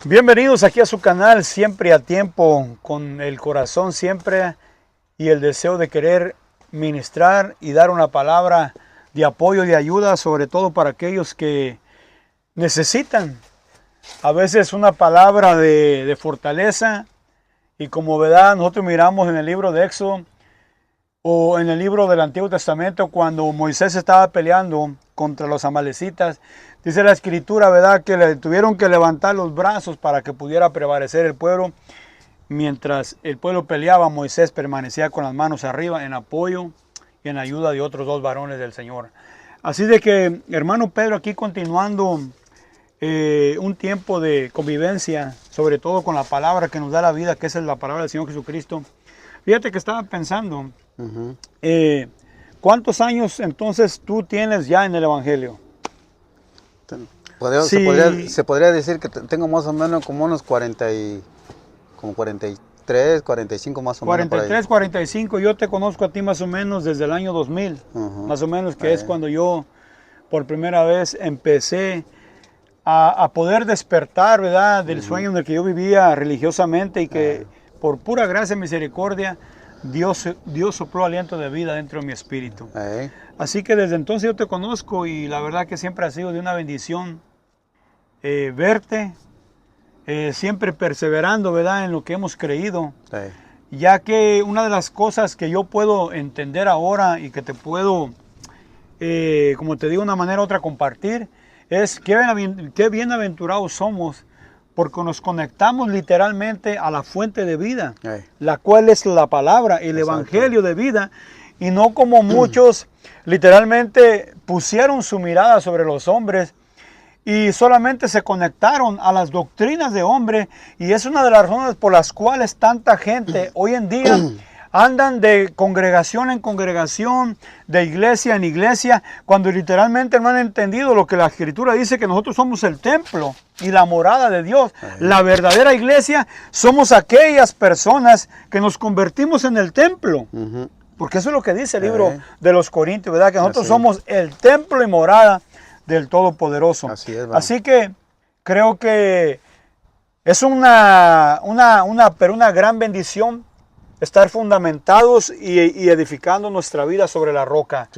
Bienvenidos aquí a su canal, siempre a tiempo, con el corazón siempre y el deseo de querer ministrar y dar una palabra de apoyo y de ayuda, sobre todo para aquellos que necesitan a veces una palabra de fortaleza. Y como verdad, nosotros miramos en el libro de Éxodo o en el libro del Antiguo Testamento, cuando Moisés estaba peleando contra los amalecitas, dice la escritura, ¿verdad?, que le tuvieron que levantar los brazos para que pudiera prevalecer el pueblo. Mientras el pueblo peleaba, Moisés permanecía con las manos arriba en apoyo y en ayuda de otros dos varones del Señor. Así de que, hermano Pedro, aquí continuando un tiempo de convivencia, sobre todo con la palabra que nos da la vida, que esa es la palabra del Señor Jesucristo. Fíjate que estaba pensando, ¿cuántos años entonces tú tienes ya en el Evangelio? Se podría decir que tengo más o menos como unos 43, 45 más o menos. 43, 45, yo te conozco a ti más o menos desde el año 2000, más o menos, que es cuando yo por primera vez empecé a poder despertar, ¿verdad?, del sueño en el que yo vivía religiosamente, y que por pura gracia y misericordia Dios sopló aliento de vida dentro de mi espíritu. Así que desde entonces yo te conozco, y la verdad que siempre ha sido de una bendición verte, siempre perseverando, ¿verdad?, en lo que hemos creído. Ya que una de las cosas que yo puedo entender ahora y que te puedo, como te digo, de una manera u otra compartir, es qué bienaventurados somos, porque nos conectamos literalmente a la fuente de vida, la cual es la palabra, el evangelio de vida, y no como muchos literalmente pusieron su mirada sobre los hombres y solamente se conectaron a las doctrinas de hombre. Y es una de las razones por las cuales tanta gente hoy en día andan de congregación en congregación, de iglesia en iglesia, cuando literalmente no han entendido lo que la Escritura dice, que nosotros somos el templo y la morada de Dios. La verdadera iglesia somos aquellas personas que nos convertimos en el templo. Porque eso es lo que dice el libro de los Corintios, ¿verdad? Que nosotros somos el templo y morada del Todopoderoso. Así que creo que es una gran bendición estar fundamentados y edificando nuestra vida sobre la roca.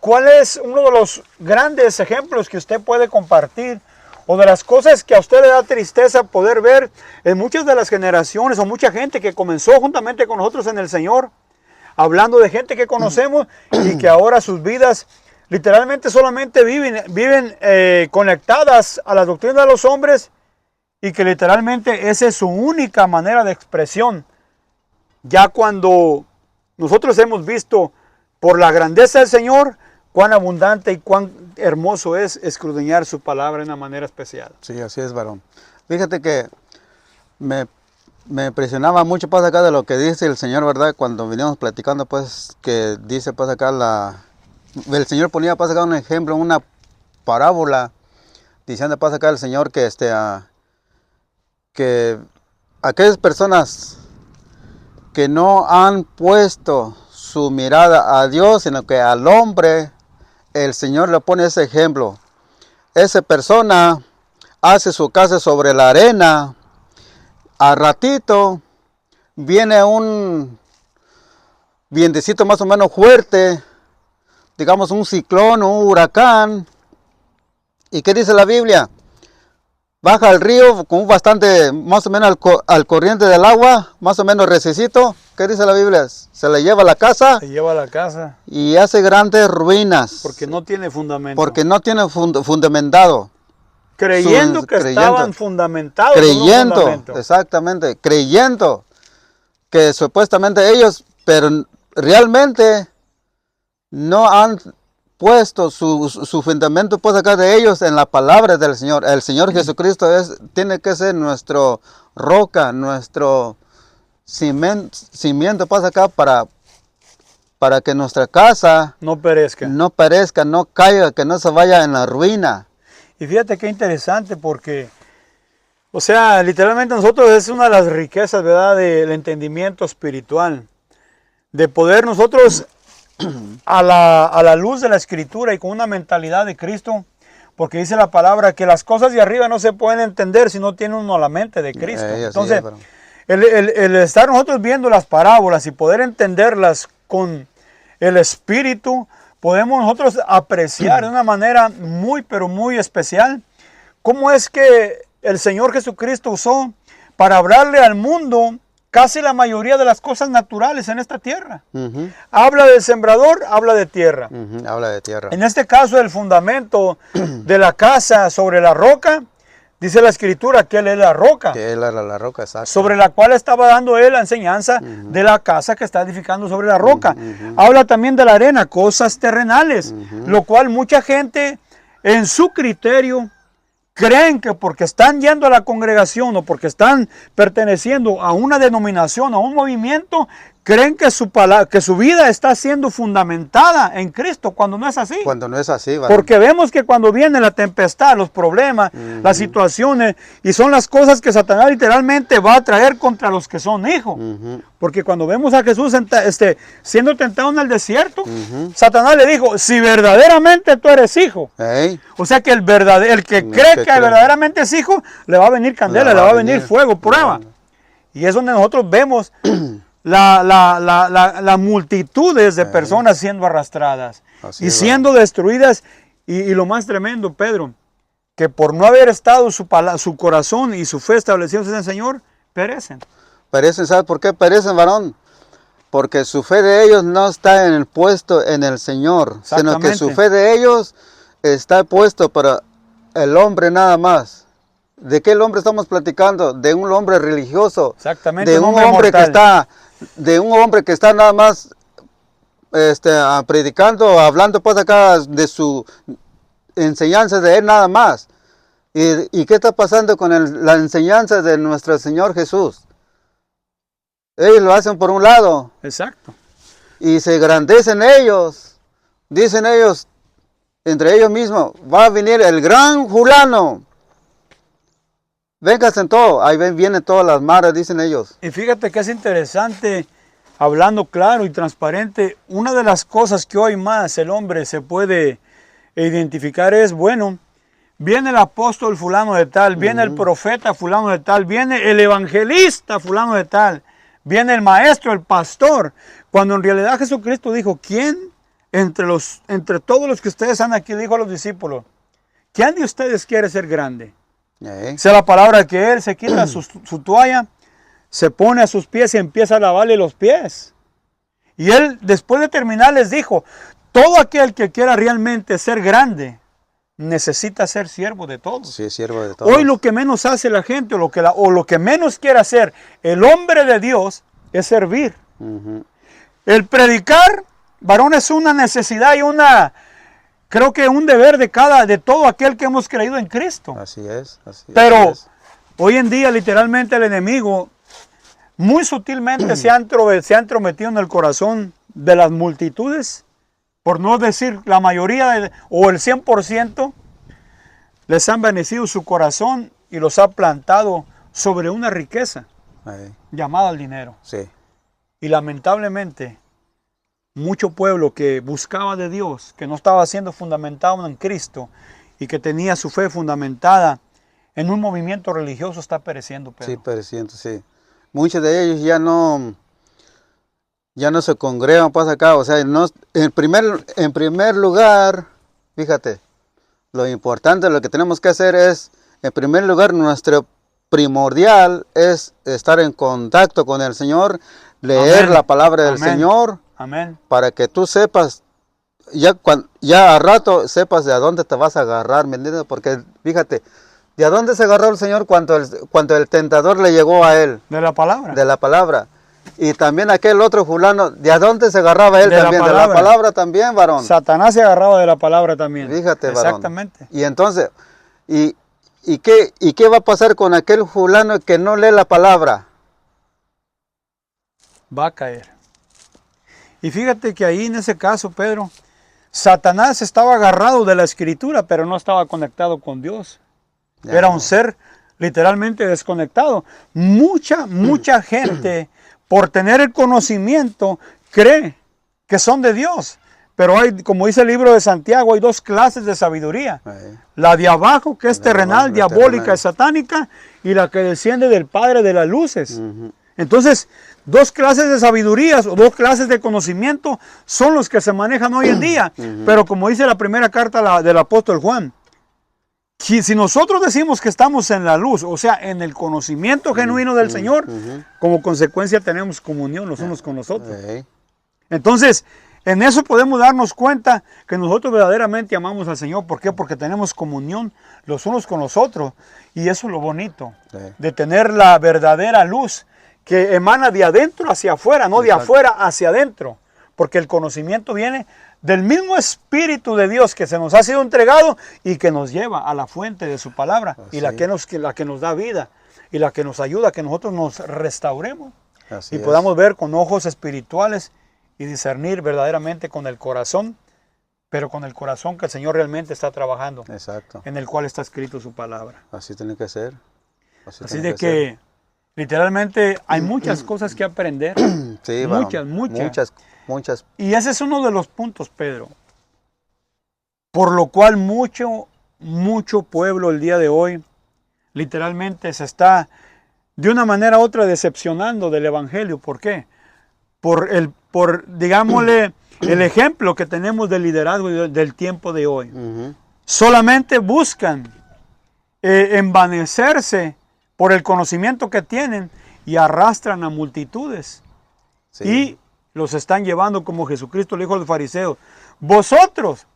¿Cuál es uno de los grandes ejemplos que usted puede compartir, o de las cosas que a usted le da tristeza poder ver en muchas de las generaciones, o mucha gente que comenzó juntamente con nosotros en el Señor, hablando de gente que conocemos y que ahora sus vidas literalmente solamente viven conectadas a las doctrinas de los hombres, y que literalmente esa es su única manera de expresión? Ya cuando nosotros hemos visto por la grandeza del Señor, cuán abundante y cuán hermoso es escudriñar su palabra de una manera especial. Sí, así es, varón. Fíjate que me impresionaba mucho, pues, acá de lo que dice el Señor, ¿verdad? Cuando veníamos platicando, pues, que dice, pues, acá el Señor ponía, pues, acá un ejemplo, una parábola, diciendo, pues, acá el Señor que, que aquellas personas que no han puesto su mirada a Dios, sino que al hombre, el Señor le pone ese ejemplo. Esa persona hace su casa sobre la arena, al ratito viene un vientecito más o menos fuerte, digamos un ciclón o un huracán, ¿y qué dice la Biblia? Baja al río con bastante, más o menos al corriente del agua, más o menos recesito. ¿Qué dice la Biblia? Se le lleva a la casa. Se lleva a la casa. Y hace grandes ruinas. Porque no tiene fundamento. Porque no tiene fundamentado. Creyendo que estaban fundamentados. Creyendo, exactamente. Creyendo que supuestamente ellos, pero realmente no han puesto su fundamento, pues, acá de ellos en la palabra del Señor. El Señor Jesucristo tiene que ser nuestro roca, nuestro cimiento, pues, acá para que nuestra casa no perezca, no caiga, que no se vaya en la ruina. Y fíjate qué interesante, porque, o sea, literalmente nosotros es una de las riquezas, ¿verdad?, del entendimiento espiritual, de poder nosotros a la luz de la Escritura y con una mentalidad de Cristo, porque dice la palabra que las cosas de arriba no se pueden entender si no tiene uno la mente de Cristo. Entonces, el estar nosotros viendo las parábolas y poder entenderlas con el Espíritu, podemos nosotros apreciar de una manera muy, pero muy especial cómo es que el Señor Jesucristo usó para hablarle al mundo casi la mayoría de las cosas naturales en esta tierra. Habla del sembrador, habla de tierra. Habla de tierra. En este caso, el fundamento de la casa sobre la roca, dice la Escritura que Él es la roca. Que Él era la roca, exacto. Sobre la cual estaba dando Él la enseñanza de la casa que está edificando sobre la roca. Habla también de la arena, cosas terrenales, lo cual mucha gente en su criterio creen que porque están yendo a la congregación o porque están perteneciendo a una denominación, a un movimiento, creen que su vida está siendo fundamentada en Cristo, cuando no es así. Cuando no es así, ¿vale? Porque vemos que cuando viene la tempestad, los problemas, las situaciones, y son las cosas que Satanás literalmente va a traer contra los que son hijos. Porque cuando vemos a Jesús siendo tentado en el desierto, Satanás le dijo, si verdaderamente tú eres hijo. O sea que el que cree que verdaderamente es hijo, le va a venir candela, le va a venir fuego, prueba. Y es donde nosotros vemos la multitudes de personas siendo arrastradas y siendo destruidas. Y lo más tremendo, Pedro, que por no haber estado su corazón y su fe establecidos en el Señor, perecen. Perecen, ¿sabes por qué perecen, varón? Porque su fe de ellos no está en el puesto en el Señor, sino que su fe de ellos está puesto para el hombre nada más. ¿De qué hombre estamos platicando? De un hombre religioso. Exactamente. De un hombre que está nada más predicando, hablando pues acá de su enseñanza de él nada más. ¿Y qué está pasando con la enseñanza de nuestro Señor Jesús? Ellos lo hacen por un lado. Exacto. Y se engrandecen ellos. Dicen ellos, entre ellos mismos, va a venir el gran fulano. Véngase en todo, ahí vienen todas las maras, dicen ellos. Y fíjate que es interesante, hablando claro y transparente, una de las cosas que hoy más el hombre se puede identificar es, bueno, viene el apóstol fulano de tal, viene el profeta fulano de tal, viene el evangelista fulano de tal, viene el maestro, el pastor, cuando en realidad Jesucristo dijo, ¿quién entre todos los que ustedes están aquí, dijo a los discípulos, ¿quién de ustedes quiere ser grande? Sea la palabra que él se quita su toalla, se pone a sus pies y empieza a lavarle los pies. Y él, después de terminar, les dijo, todo aquel que quiera realmente ser grande, necesita ser siervo de todos. Sí, siervo de todos. Hoy lo que menos hace la gente, o lo que menos quiere hacer el hombre de Dios, es servir. El predicar, varón, es una necesidad y creo que un deber de todo aquel que hemos creído en Cristo. Así es. Pero hoy en día literalmente el enemigo muy sutilmente se ha entrometido en el corazón de las multitudes, por no decir la mayoría o el 100%, les han envanecido su corazón y los ha plantado sobre una riqueza llamada el dinero. Sí. Y lamentablemente mucho pueblo que buscaba de Dios, que no estaba siendo fundamentado en Cristo y que tenía su fe fundamentada en un movimiento religioso, está pereciendo, Pedro. Sí, pereciendo, sí. Muchos de ellos ya no se congregan pues acá, o sea, en primer lugar, fíjate, lo importante, lo que tenemos que hacer es, en primer lugar, nuestro primordial es estar en contacto con el Señor, leer la palabra del Señor. Amén. Para que tú sepas, ya a rato sepas de a dónde te vas a agarrar, ¿me entiendes? Porque fíjate, ¿de a dónde se agarró el Señor cuando el tentador le llegó a él? De la palabra. De la palabra. Y también aquel otro fulano, ¿de a dónde se agarraba él también? De la palabra también, varón. Satanás se agarraba de la palabra también. Fíjate, varón. Exactamente. Y entonces, ¿y qué va a pasar con aquel fulano que no lee la palabra? Va a caer. Y fíjate que ahí en ese caso, Pedro, Satanás estaba agarrado de la Escritura, pero no estaba conectado con Dios. Era un ser literalmente desconectado. Mucha gente, por tener el conocimiento, cree que son de Dios, Pero hay, como dice el libro de Santiago, hay dos clases de sabiduría. Ahí. La de abajo, que es terrenal, diabólica terrenal. y satánica, y la que desciende del Padre de las luces. Ujú. Entonces, dos clases de sabidurías o dos clases de conocimiento son los que se manejan hoy en día. Pero como dice la primera carta del apóstol Juan, si nosotros decimos que estamos en la luz, o sea, en el conocimiento genuino del Señor, como consecuencia tenemos comunión los unos con los otros. Ahí. Entonces, en eso podemos darnos cuenta que nosotros verdaderamente amamos al Señor. ¿Por qué? Porque tenemos comunión los unos con los otros. Y eso es lo bonito, Sí. de tener la verdadera luz que emana de adentro hacia afuera, no de Exacto. afuera hacia adentro. Porque el conocimiento viene del mismo Espíritu de Dios que se nos ha sido entregado y que nos lleva a la fuente de su palabra. Así Y la que nos da vida y la que nos ayuda a que nosotros nos restauremos. Así Y es. podamos ver con ojos espirituales y discernir verdaderamente con el corazón, pero con el corazón que el Señor realmente está trabajando, Exacto. en el cual está escrito su palabra. Así tiene que ser. Así tiene de que literalmente hay muchas cosas que aprender, ser. Sí, varón. muchas. Muchas. Y ese es uno de los puntos, Pedro, por lo cual mucho pueblo el día de hoy literalmente se está de una manera u otra decepcionando del Evangelio. ¿Por qué? Digámosle, el ejemplo que tenemos del liderazgo del tiempo de hoy. Ujú. Solamente buscan envanecerse por el conocimiento que tienen y arrastran a multitudes. Sí. Y los están llevando como Jesucristo le dijo a los fariseos. Vosotros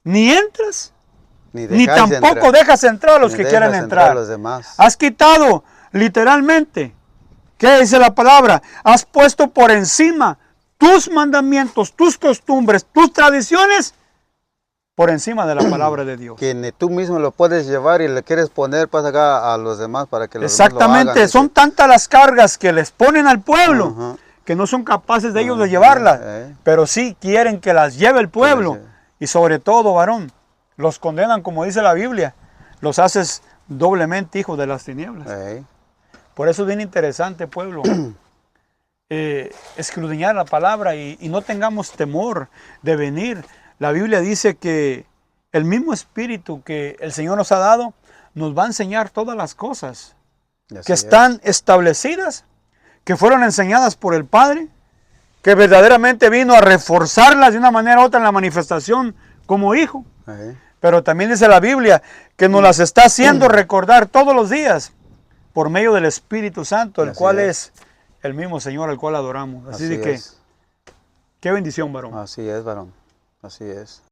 ni entras, ni dejáis tampoco entrar. dejas entrar a los Ni que dejas quieren entrar entrar. a los demás. Has quitado literalmente, ¿qué dice la palabra? Has puesto por encima tus mandamientos, tus costumbres, tus tradiciones, por encima de la palabra de Dios. Que ni tú mismo lo puedes llevar y le quieres poner pues acá a los demás para que los demás lo Exactamente, hagan. son tantas las cargas que les ponen al pueblo Ajá. que no son capaces de ellos de llevarlas, pero sí quieren que las lleve el pueblo. lleve. Y sobre todo, varón, los condenan, como dice la Biblia, los haces doblemente hijos de las tinieblas. Ey. Por eso es bien interesante, pueblo, escudriñar la palabra y no tengamos temor de venir. La Biblia dice que el mismo espíritu que el Señor nos ha dado nos va a enseñar todas las cosas Y así que es. están establecidas, que fueron enseñadas por el Padre, que verdaderamente vino a reforzarlas de una manera u otra en la manifestación como hijo. Ey. Pero también dice la Biblia que nos las está haciendo recordar todos los días por medio del Espíritu Santo, el Así cual es. es el mismo Señor al cual adoramos. Así de que, es. qué bendición, varón. Así es, varón. Así es.